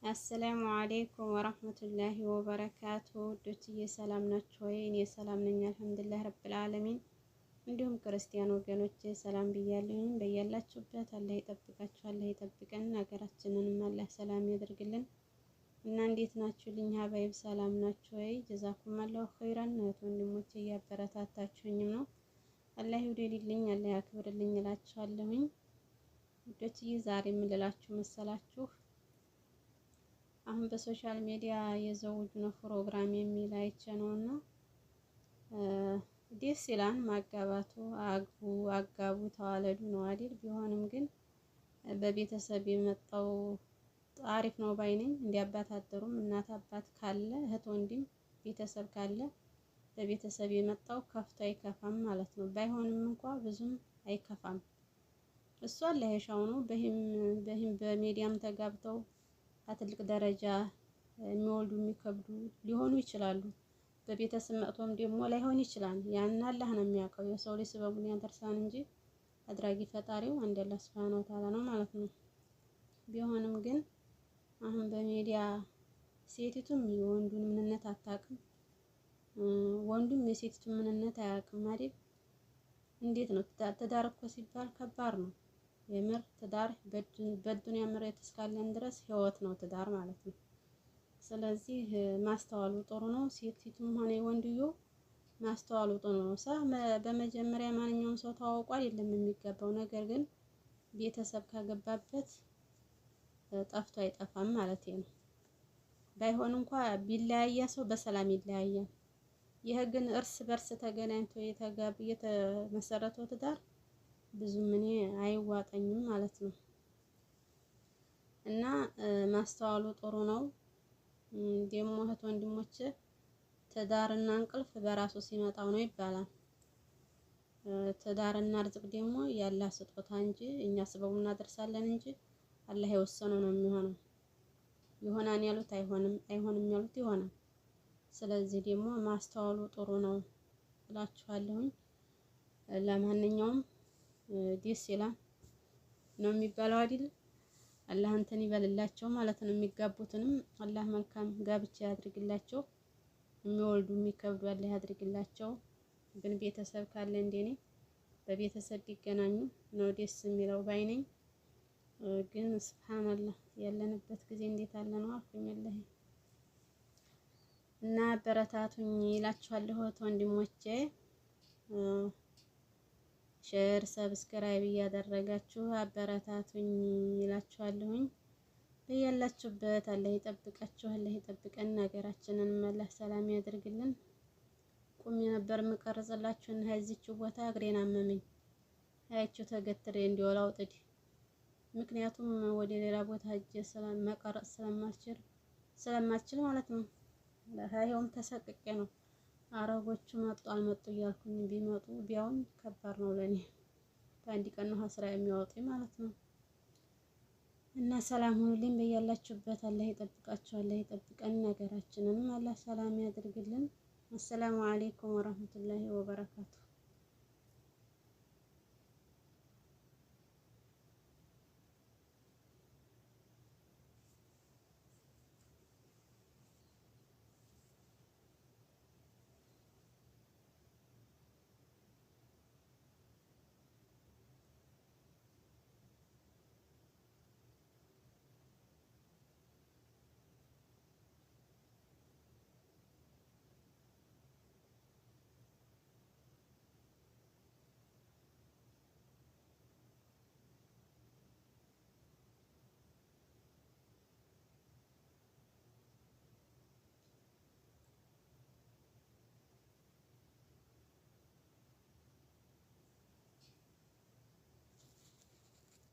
አሰላሙ አለይኩም ወራህመቱላሂ ወበረካቱ። ውዶችዬ ሰላም ናችሁ ወይ? እኔ ሰላም ነኝ አልሐምዱሊላህ ረብል ዓለሚን። እንዲሁም ክርስቲያን ወገኖቼ ሰላም ብያለሁኝ። በያላችሁበት አላህ ይጠብቃችሁ፣ አላህ ይጠብቀን፣ ሀገራችንንም አላህ ሰላም ያደርግልን እና እንዴት ናችሁልኝ ሀባይብ? ሰላም ናችሁ ወይ? ጀዛኩም አላሁ ኸይራን። እህት ወንድሞቼ እያበረታታችሁኝም ነው። አላህ ይውደድልኝ፣ አላህ ያክብርልኝ እላችኋለሁኝ። ውዶችዬ ዛሬ ምን ልላችሁ መሰላችሁ? አሁን በሶሻል ሚዲያ የዘውጁ ነው ፕሮግራም የሚል አይቼ ነውና ደስ ይላል ማጋባቱ። አጋቡ ተዋለዱ ነው አይደል? ቢሆንም ግን በቤተሰብ የመጣው አሪፍ ነው ባይነኝ። እንዲያባታደሩም እናት አባት ካለ እህት ወንድም ቤተሰብ ካለ በቤተሰብ የመጣው ከፍቶ አይከፋም ማለት ነው። ባይሆንም እንኳ ብዙም አይከፋም። እሷ ለሄሻው ነው በህም በሚዲያም ተጋብተው አትልቅ ደረጃ የሚወልዱ የሚከብዱ ሊሆኑ ይችላሉ። በቤተሰብ መጥቶም ደግሞ ላይሆን ይችላል። ያን አላህ ነው የሚያውቀው። የሰው ልጅ ሰበቡን ያደርሳል እንጂ አድራጊ ፈጣሪው አንድ አላህ ሱብሃነሁ ወተዓላ ነው ማለት ነው። ቢሆንም ግን አሁን በሚዲያ ሴቲቱም የወንዱን ምንነት አታውቅም፣ ወንዱም የሴቲቱን ምንነት አያውቅም አይደል? እንዴት ነው ትዳር እኮ ሲባል ከባድ ነው። የምር ትዳር በዱንያ ምሬት እስካለን ድረስ ህይወት ነው ትዳር ማለት ነው። ስለዚህ ማስተዋሉ ጥሩ ነው። ሴቲቱም ሆነ ወንድዮ ማስተዋሉ ጥሩ ነው። በመጀመሪያ ማንኛውም ሰው ተዋውቆ አይደለም የሚገባው። ነገር ግን ቤተሰብ ካገባበት ጠፍቶ አይጠፋም ማለት ነው። ባይሆን እንኳ ቢለያያ ሰው በሰላም ይለያያል። ይህ ግን እርስ በርስ ተገናኝቶ የተመሰረተው ትዳር ብዙም እኔ አይዋጠኝም ማለት ነው። እና ማስተዋሉ ጥሩ ነው። ደግሞ እህት ወንድሞቼ ትዳርና እንቅልፍ በራሱ ሲመጣው ነው ይባላል። ትዳርና ርዝቅ ደግሞ ያላህ ስጦታ እንጂ እኛ ስበቡን እናደርሳለን እንጂ አላህ የወሰነው ነው የሚሆነው። ይሆናል ያሉት አይሆንም፣ አይሆንም ያሉት ይሆናል። ስለዚህ ደግሞ ማስተዋሉ ጥሩ ነው እላችኋለሁኝ። ለማንኛውም ደስ ይላል ነው የሚባለው አይደል? አላህ እንትን ይበልላቸው ማለት ነው። የሚጋቡትንም አላህ መልካም ጋብቻ ያድርግላቸው። የሚወልዱ የሚከብዱ አላህ ያድርግላቸው። ግን ቤተሰብ ካለ እንደኔ በቤተሰብ ቢገናኙ ነው ደስ የሚለው ባይነኝ። ግን ሱብሃንአላህ ያለንበት ጊዜ እንዴት አለ ነው አልኩኝ። እና አበረታቱኝ ይላችኋለሁ ወንድሞቼ። ሼር ሰብስክራይብ እያደረጋችሁ አበረታቱኝ ይላችኋለሁኝ። በያላችሁበት አላህ ይጠብቃችሁ፣ አላህ ይጠብቀን፣ ሀገራችንን አላህ ሰላም ያደርግልን። ቁሜ ነበር የምቀርጽላችሁ እና እዚች ቦታ እግሬን አመመኝ። አያችሁ ተገትሬ እንዲወላው ጥድ። ምክንያቱም ወደ ሌላ ቦታ ሄጄ መቀረጽ ስለማልችል ማለት ነው። ለሃይውም ተሰቅቄ ነው። አረቦቹ መጡ አልመጡ እያልኩኝ ቢመጡ ቢያውን ከባድ ነው ለኔ። በአንድ ቀን ነው ስራ የሚያወጡኝ ማለት ነው። እና ሰላም ሁኑልኝ በያላችሁበት። አላህ ይጠብቃችሁ፣ አላህ ይጠብቀን፣ ሀገራችንንም አላህ ሰላም ያድርግልን። አሰላሙ አለይኩም ወራህመቱላሂ ወበረካቱ።